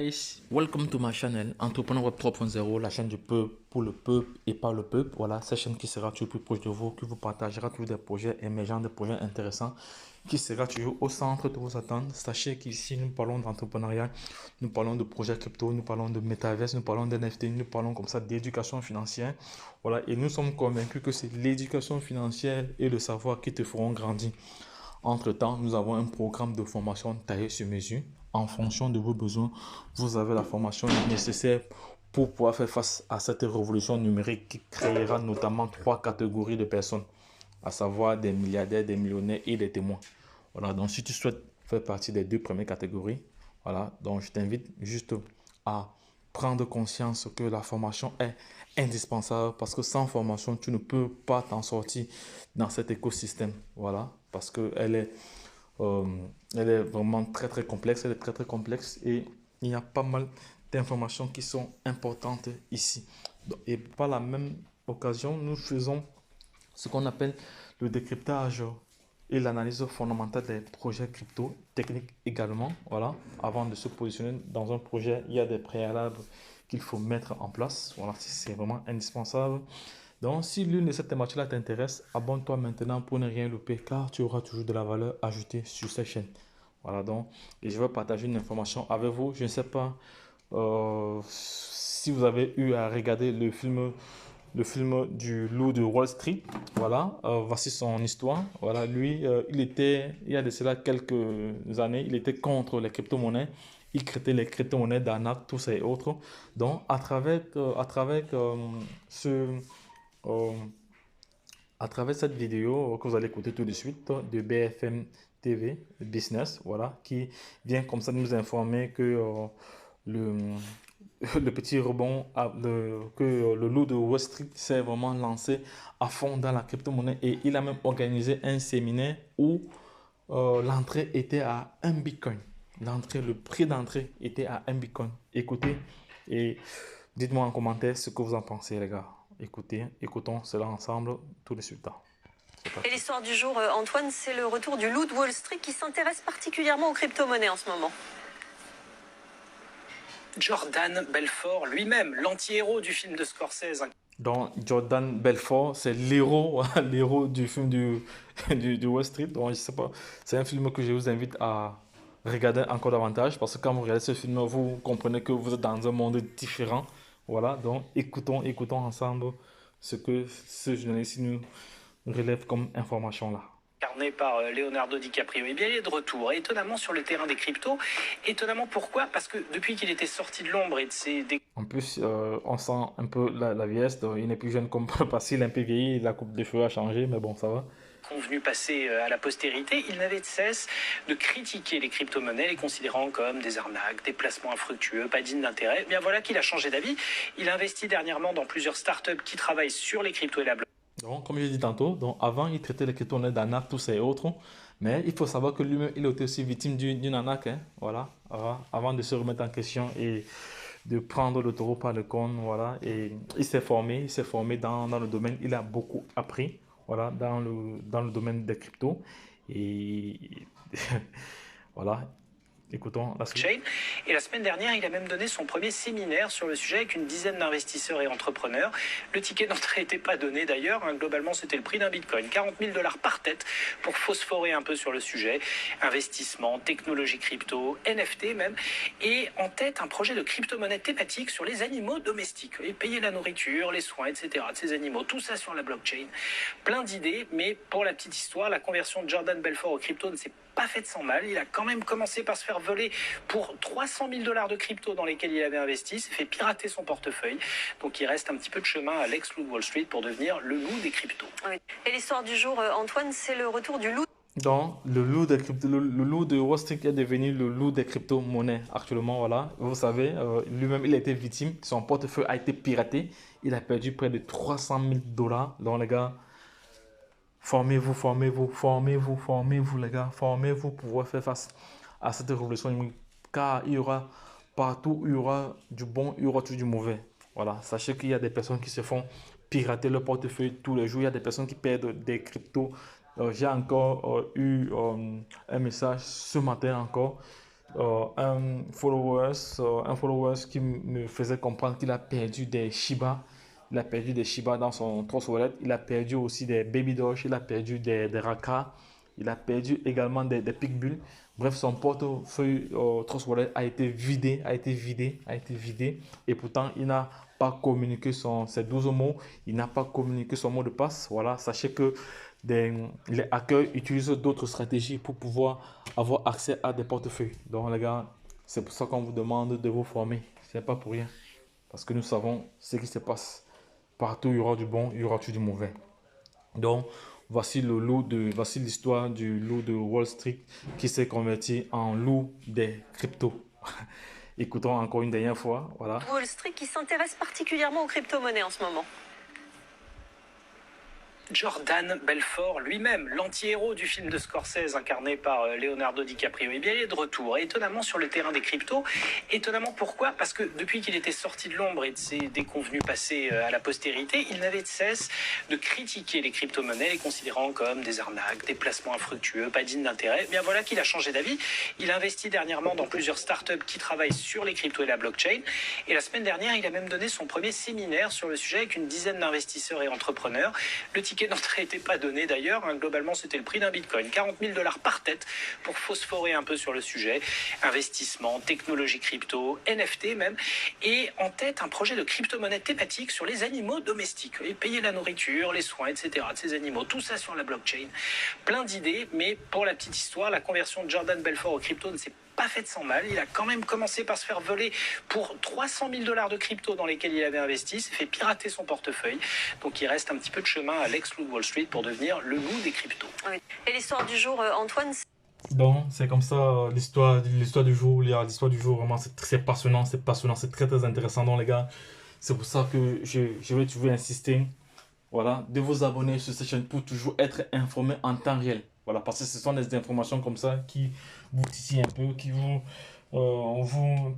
Guys, welcome to my channel Entrepreneur Web 3.0, la chaîne du peuple pour le peuple et par le peuple. Voilà, cette chaîne qui sera toujours plus proche de vous, qui vous partagera toujours des projets émergents, des projets intéressants, qui sera toujours au centre de vos attentes. Sachez qu'ici, nous parlons d'entrepreneuriat, nous parlons de projets crypto, nous parlons de métaverse, nous parlons d'NFT, nous parlons comme ça d'éducation financière. Voilà, et nous sommes convaincus que c'est l'éducation financière et le savoir qui te feront grandir. Entre-temps, nous avons un programme de formation taillé sur mesure. En fonction de vos besoins, vous avez la formation nécessaire pour pouvoir faire face à cette révolution numérique qui créera notamment 3 catégories de personnes, à savoir des milliardaires, des millionnaires et des témoins. Voilà, donc si tu souhaites faire partie des 2 premières catégories, voilà, donc je t'invite juste à prendre conscience que la formation est indispensable parce que sans formation, tu ne peux pas t'en sortir dans cet écosystème. Voilà, parce euh, elle est vraiment très complexe, elle est très complexe et il y a pas mal d'informations qui sont importantes ici. Et par la même occasion, nous faisons ce qu'on appelle le décryptage et l'analyse fondamentale des projets crypto, techniques également. Voilà, avant de se positionner dans un projet, il y a des préalables qu'il faut mettre en place. Voilà, c'est vraiment indispensable. Donc, si l'une de ces thématiques-là t'intéresse, abonne-toi maintenant pour ne rien louper car tu auras toujours de la valeur ajoutée sur cette chaîne. Voilà donc, et je vais partager une information avec vous. Je ne sais pas si vous avez eu à regarder le film du loup de Wall Street. Voilà, voici son histoire. Voilà, lui, il y a de cela quelques années, il était contre les crypto-monnaies. Il créait les crypto-monnaies d'arnaque, tout ça et autres. Donc, ce, euh, à travers cette vidéo que vous allez écouter tout de suite de BFM TV Business, voilà, qui vient comme ça nous informer que le, le petit rebond, que le loup de Wall Street s'est vraiment lancé à fond dans la crypto-monnaie et il a même organisé un séminaire où l'entrée était à 1 Bitcoin. Le prix d'entrée était à 1 Bitcoin. Écoutez et dites-moi en commentaire ce que vous en pensez, les gars. Écoutons cela ensemble tout de suite. Et l'histoire du jour, Antoine, c'est le retour du loup de Wall Street qui s'intéresse particulièrement aux crypto-monnaies en ce moment. Jordan Belfort lui-même, l'anti-héros du film de Scorsese. Donc, Jordan Belfort, c'est l'héros, l'héros du film du Wall Street. Donc, je sais pas, c'est un film que je vous invite à regarder encore davantage parce que quand vous regardez ce film, vous comprenez que vous êtes dans un monde différent. Voilà, donc écoutons ensemble ce que ce journaliste nous relève comme information là. Incarné par Leonardo DiCaprio. Et bien, il est de retour, étonnamment sur le terrain des cryptos. Étonnamment pourquoi? Parce que depuis qu'il était sorti de l'ombre et de ses... En plus, on sent un peu la vieillesse. Donc il n'est plus jeune comme par le passé, il est un peu vieilli, la coupe de cheveux a changé, mais bon, ça va. Convenu passer à la postérité, il n'avait de cesse de critiquer les crypto-monnaies, les considérant comme des arnaques, des placements infructueux, pas dignes d'intérêt. Bien voilà qu'il a changé d'avis. Il a investi dernièrement dans plusieurs startups qui travaillent sur les cryptos et la blockchain. Donc, comme j'ai dit tantôt, donc avant, il traitait les crypto-monnaies d'arnaque, tous ces autres. Mais il faut savoir que lui-même, il a été aussi victime d'une arnaque. Hein, voilà, avant de se remettre en question et de prendre le taureau par le corne. Voilà, et il s'est formé dans le domaine. Il a beaucoup appris, voilà, dans le domaine des cryptos. Et voilà, écoutons la suite. Et la semaine dernière, il a même donné son premier séminaire sur le sujet avec une dizaine d'investisseurs et entrepreneurs. Le ticket d'entrée n'était pas donné d'ailleurs. Globalement, c'était le prix d'un bitcoin. 40 000 $ par tête pour phosphorer un peu sur le sujet. Investissement, technologie crypto, NFT même. Et en tête, un projet de crypto-monnaie thématique sur les animaux domestiques. Et payer la nourriture, les soins, etc. de ces animaux. Tout ça sur la blockchain. Plein d'idées, mais pour la petite histoire, la conversion de Jordan Belfort au crypto ne s'est pas faite sans mal. Il a quand même commencé par se faire voler pour 300 000 $ de crypto dans lesquels il avait investi, s'est fait pirater son portefeuille. Donc il reste un petit peu de chemin à l'ex-loup de Wall Street pour devenir le loup des cryptos. Et l'histoire du jour, Antoine, c'est le retour du loup. Donc, le loup de Wall Street est devenu le loup des crypto-monnaies actuellement. Voilà, vous savez, lui-même, il a été victime. Son portefeuille a été piraté. Il a perdu près de 300 000 $. Donc, les gars, formez-vous, les gars. Formez-vous pour pouvoir faire face à cette révolution numérique. Car il y aura partout, il y aura du bon, il y aura toujours du mauvais. Voilà, sachez qu'il y a des personnes qui se font pirater leur portefeuille tous les jours. Il y a des personnes qui perdent des cryptos. J'ai encore eu un message ce matin encore un followers qui me faisait comprendre qu'il a perdu des Shiba. Il a perdu des Shiba dans son Trust Wallet. Il a perdu aussi des Baby Doge. Il a perdu des Raka. Il a perdu également des Pitbull. Bref, son portefeuille Trust Wallet a été vidé, a été vidé, a été vidé. Et pourtant, il n'a pas communiqué ses 12 mots. Il n'a pas communiqué son mot de passe. Voilà, sachez que les hackers utilisent d'autres stratégies pour pouvoir avoir accès à des portefeuilles. Donc, les gars, c'est pour ça qu'on vous demande de vous former. Ce n'est pas pour rien. Parce que nous savons ce qui se passe. Partout, il y aura du bon, il y aura du mauvais. Donc, voici l'histoire du loup de Wall Street qui s'est converti en loup des cryptos. Écoutons encore une dernière fois. Voilà. Wall Street qui s'intéresse particulièrement aux crypto-monnaies en ce moment. Jordan Belfort lui-même, l'anti-héros du film de Scorsese incarné par Leonardo DiCaprio, eh bien, il est de retour, étonnamment sur le terrain des cryptos. Étonnamment pourquoi? Parce que depuis qu'il était sorti de l'ombre et de ses déconvenus passés à la postérité, il n'avait de cesse de critiquer les crypto-monnaies, les considérant comme des arnaques, des placements infructueux, pas dignes d'intérêt. Eh bien voilà qu'il a changé d'avis. Il a investi dernièrement dans plusieurs startups qui travaillent sur les cryptos et la blockchain. Et la semaine dernière, il a même donné son premier séminaire sur le sujet avec une dizaine d'investisseurs et entrepreneurs. Le ticket d'entrée n'était pas donné d'ailleurs. Globalement, c'était le prix d'un bitcoin. 40 000 $ par tête pour phosphorer un peu sur le sujet. Investissement, technologie crypto, NFT même. Et en tête, un projet de crypto-monnaie thématique sur les animaux domestiques. Et payer la nourriture, les soins, etc. de ces animaux. Tout ça sur la blockchain. Plein d'idées, mais pour la petite histoire, la conversion de Jordan Belfort au crypto ne s'est pas faite sans mal. Il a quand même commencé par se faire voler pour 300 000 $ de crypto dans lesquels il avait investi, s'est fait pirater son portefeuille. Donc il reste un petit peu de chemin à l'ex-loup de Wall Street pour devenir le loup des cryptos. Et l'histoire du jour, Antoine, Donc, c'est comme ça l'histoire du jour. L'histoire du jour, vraiment, c'est passionnant, c'est très très intéressant. Donc, les gars, c'est pour ça que je vais toujours insister, voilà, de vous abonner sur cette chaîne pour toujours être informé en temps réel. Voilà, parce que ce sont des informations comme ça qui vous titillent un peu, qui vous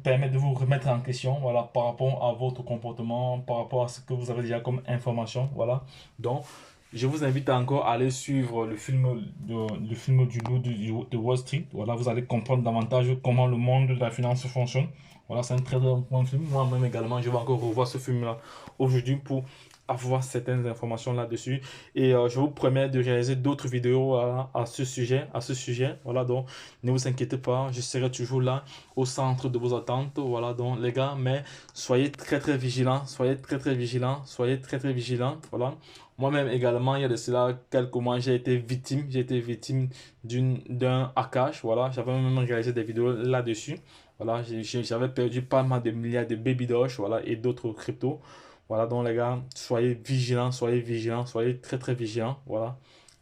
permettent de vous remettre en question, voilà, par rapport à votre comportement, par rapport à ce que vous avez déjà comme information, voilà. Donc, je vous invite encore à aller suivre le film du loup de Wall Street. Voilà, vous allez comprendre davantage comment le monde de la finance fonctionne. Voilà, c'est un très très bon film. Moi-même également, je vais encore revoir ce film-là aujourd'hui pour avoir certaines informations là-dessus. Et je vous promets de réaliser d'autres vidéos à ce sujet. Voilà, donc ne vous inquiétez pas, je serai toujours là au centre de vos attentes. Voilà, donc les gars, mais soyez très très vigilants, soyez très très vigilants, soyez très très vigilants. Voilà. Moi-même également, il y a de cela quelques mois, j'ai été victime d'un hackage. Voilà, j'avais même réalisé des vidéos là-dessus. Voilà, j'avais perdu pas mal de milliards de Baby Doge, voilà, et d'autres cryptos. Voilà, donc les gars, soyez vigilants, soyez très très vigilants. Voilà,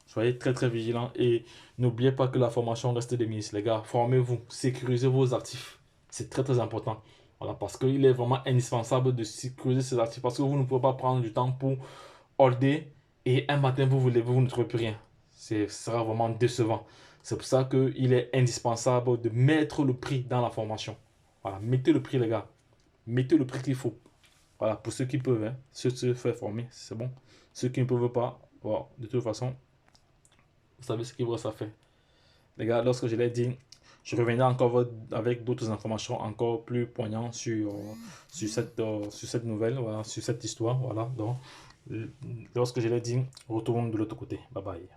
soyez très très vigilants. Et n'oubliez pas que la formation reste de mise, les gars. Formez-vous, sécurisez vos actifs. C'est très très important. Voilà, parce qu'il est vraiment indispensable de sécuriser ces actifs. Parce que vous ne pouvez pas prendre du temps pour holder et un matin vous vous levez, vous ne trouvez plus rien. Ce sera vraiment décevant. C'est pour ça qu'il est indispensable de mettre le prix dans la formation. Voilà, mettez le prix les gars. Mettez le prix qu'il faut. Voilà, pour ceux qui peuvent, hein, ceux qui se font former, c'est bon. Ceux qui ne peuvent pas, voilà, de toute façon, vous savez ce qu'il vous reste à faire. Les gars, lorsque je l'ai dit, je reviendrai encore avec d'autres informations encore plus poignantes sur cette nouvelle, voilà, sur cette histoire. Voilà, donc, lorsque je l'ai dit, retourne de l'autre côté. Bye bye.